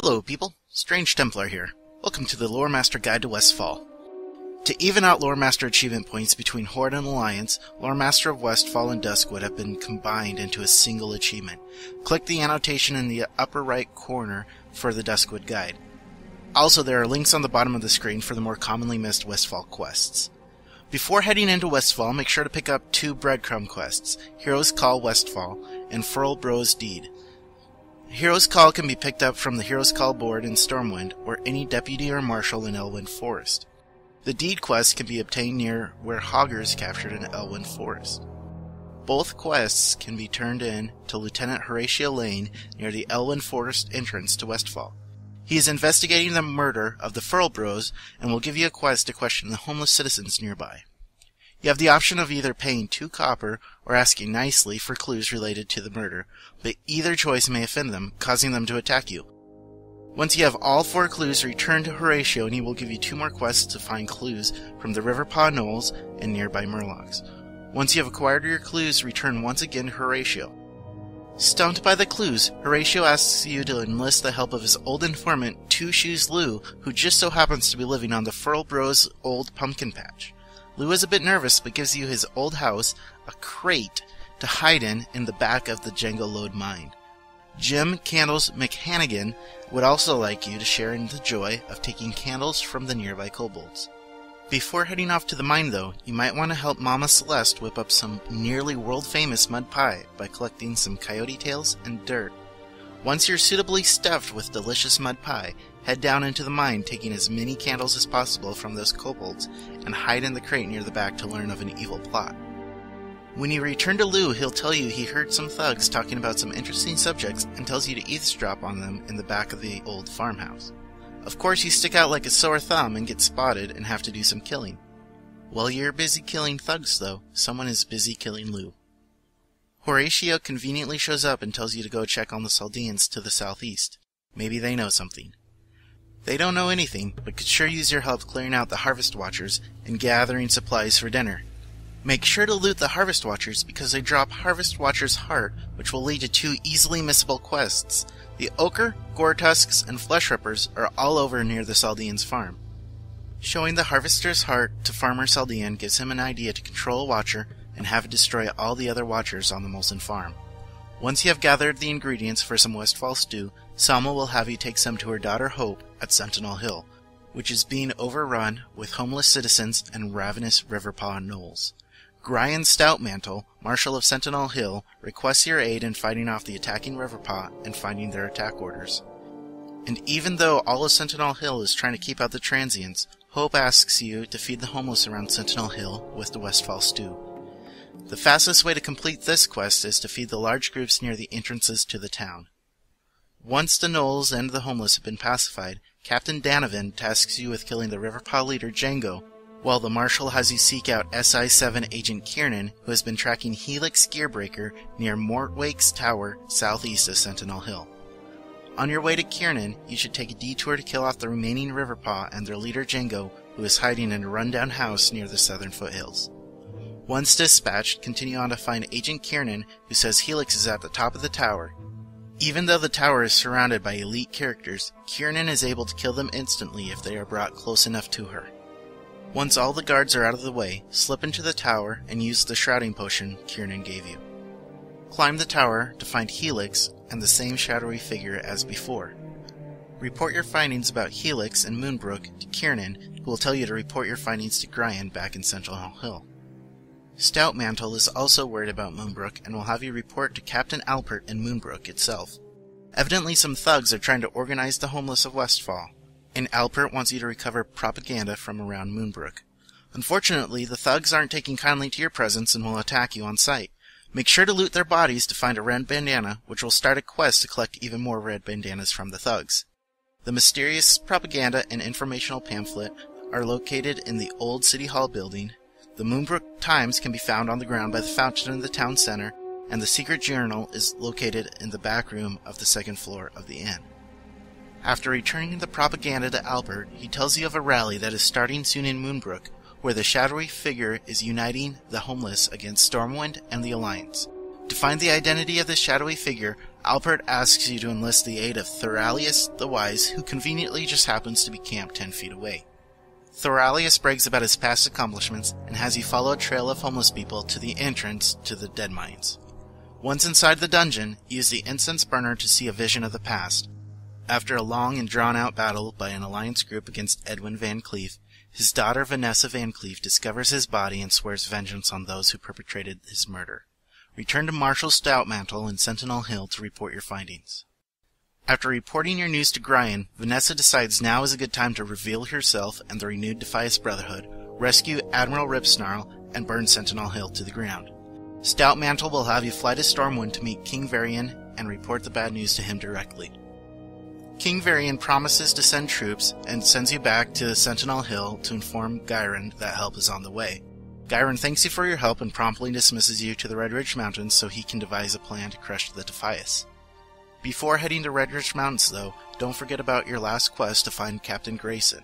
Hello people, Strange Templar here. Welcome to the Loremaster Guide to Westfall. To even out Loremaster achievement points between Horde and Alliance, Loremaster of Westfall and Duskwood have been combined into a single achievement. Click the annotation in the upper right corner for the Duskwood guide. Also, there are links on the bottom of the screen for the more commonly missed Westfall quests. Before heading into Westfall, make sure to pick up 2 breadcrumb quests, Hero's Call Westfall and Furlbro's Deed. Hero's Call can be picked up from the Hero's Call board in Stormwind or any deputy or marshal in Elwynn Forest. The Deed quest can be obtained near where Hogger is captured in Elwynn Forest. Both quests can be turned in to Lieutenant Horatio Lane near the Elwynn Forest entrance to Westfall. He is investigating the murder of the Furlbros and will give you a quest to question the homeless citizens nearby. You have the option of either paying 2 copper or asking nicely for clues related to the murder, but either choice may offend them, causing them to attack you. Once you have all 4 clues, return to Horatio and he will give you 2 more quests to find clues from the Riverpaw Knolls and nearby Murlocs. Once you have acquired your clues, return once again to Horatio. Stumped by the clues, Horatio asks you to enlist the help of his old informant, Two Shoes Lou, who just so happens to be living on the Furlbros' old pumpkin patch. Lou is a bit nervous, but gives you his old house, a crate, to hide in the back of the Django Lode mine. Jim Candles McHannigan would also like you to share in the joy of taking candles from the nearby kobolds. Before heading off to the mine, though, you might want to help Mama Celeste whip up some nearly world-famous mud pie by collecting some coyote tails and dirt. Once you're suitably stuffed with delicious mud pie, head down into the mine, taking as many candles as possible from those kobolds, and hide in the crate near the back to learn of an evil plot. When you return to Lou, he'll tell you he heard some thugs talking about some interesting subjects and tells you to eavesdrop on them in the back of the old farmhouse. Of course, you stick out like a sore thumb and get spotted and have to do some killing. While you're busy killing thugs, though, someone is busy killing Lou. Horatio conveniently shows up and tells you to go check on the Saldeans to the southeast. Maybe they know something. They don't know anything, but could sure use your help clearing out the Harvest Watchers and gathering supplies for dinner. Make sure to loot the Harvest Watchers because they drop Harvest Watcher's Heart, which will lead to 2 easily missable quests. The Ochre, Gore Tusks, and Flesh Rippers are all over near the Saldean's farm. Showing the Harvester's Heart to Farmer Saldean gives him an idea to control a Watcher and have it destroy all the other Watchers on the Molson farm. Once you have gathered the ingredients for some Westfall stew, Selma will have you take some to her daughter Hope at Sentinel Hill, which is being overrun with homeless citizens and ravenous Riverpaw Knolls. Gryan Stoutmantle, Marshal of Sentinel Hill, requests your aid in fighting off the attacking Riverpaw and finding their attack orders. And even though all of Sentinel Hill is trying to keep out the transients, Hope asks you to feed the homeless around Sentinel Hill with the Westfall stew. The fastest way to complete this quest is to feed the large groups near the entrances to the town. Once the Knolls and the homeless have been pacified, Captain Danovan tasks you with killing the Riverpaw leader Django, while the Marshal has you seek out SI-7 Agent Kiernan, who has been tracking Helix Gearbreaker near Mortwake's Tower, southeast of Sentinel Hill. On your way to Kiernan, you should take a detour to kill off the remaining Riverpaw and their leader Django, who is hiding in a rundown house near the southern foothills. Once dispatched, continue on to find Agent Kiernan, who says Helix is at the top of the tower. Even though the tower is surrounded by elite characters, Kiernan is able to kill them instantly if they are brought close enough to her. Once all the guards are out of the way, slip into the tower and use the shrouding potion Kiernan gave you. Climb the tower to find Helix and the same shadowy figure as before. Report your findings about Helix and Moonbrook to Kiernan, who will tell you to report your findings to Gryan back in Sentinel Hill. Stoutmantle is also worried about Moonbrook and will have you report to Captain Alpert in Moonbrook itself. Evidently some thugs are trying to organize the homeless of Westfall, and Alpert wants you to recover propaganda from around Moonbrook. Unfortunately, the thugs aren't taking kindly to your presence and will attack you on sight. Make sure to loot their bodies to find a red bandana, which will start a quest to collect even more red bandanas from the thugs. The mysterious propaganda and informational pamphlet are located in the old City Hall building. The Moonbrook Times can be found on the ground by the fountain in the town center, and the secret journal is located in the back room of the 2nd floor of the inn. After returning the propaganda to Albert, he tells you of a rally that is starting soon in Moonbrook, where the shadowy figure is uniting the homeless against Stormwind and the Alliance. To find the identity of this shadowy figure, Alpert asks you to enlist the aid of Thoralius the Wise, who conveniently just happens to be camped 10 feet away. Thoralius brags about his past accomplishments and has you follow a trail of homeless people to the entrance to the dead mines. Once inside the dungeon, use the incense burner to see a vision of the past. After a long and drawn-out battle by an alliance group against Edwin Van Cleef, his daughter Vanessa Van Cleef discovers his body and swears vengeance on those who perpetrated his murder. Return to Marshal Stoutmantle in Sentinel Hill to report your findings. After reporting your news to Gryan, Vanessa decides now is a good time to reveal herself and the renewed Defias Brotherhood, rescue Admiral Ripsnarl, and burn Sentinel Hill to the ground. Stoutmantle will have you fly to Stormwind to meet King Varian and report the bad news to him directly. King Varian promises to send troops and sends you back to Sentinel Hill to inform Gyron that help is on the way. Gyron thanks you for your help and promptly dismisses you to the Red Ridge Mountains so he can devise a plan to crush the Defias. Before heading to Red Ridge Mountains, though, don't forget about your last quest to find Captain Grayson.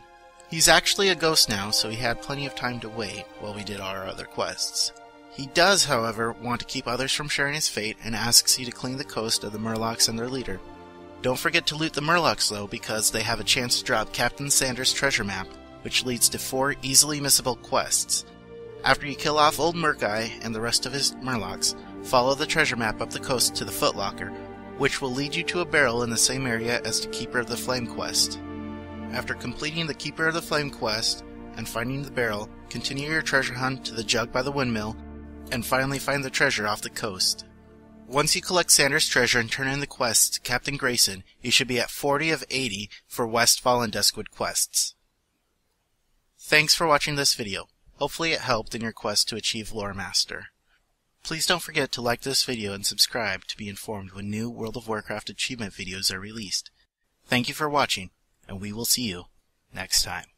He's actually a ghost now, so he had plenty of time to wait while we did our other quests. He does, however, want to keep others from sharing his fate and asks you to clean the coast of the Murlocs and their leader. Don't forget to loot the Murlocs, though, because they have a chance to drop Captain Sanders' treasure map, which leads to 4 easily missable quests. After you kill off Old Murk-Eye and the rest of his Murlocs, follow the treasure map up the coast to the Footlocker, which will lead you to a barrel in the same area as the Keeper of the Flame quest. After completing the Keeper of the Flame quest and finding the barrel, continue your treasure hunt to the jug by the windmill, and finally find the treasure off the coast. Once you collect Sanders' treasure and turn in the quests to Captain Grayson, you should be at 40 of 80 for Westfall and Duskwood quests. Thanks for watching this video. Hopefully it helped in your quest to achieve Loremaster. Please don't forget to like this video and subscribe to be informed when new World of Warcraft achievement videos are released. Thank you for watching, and we will see you next time.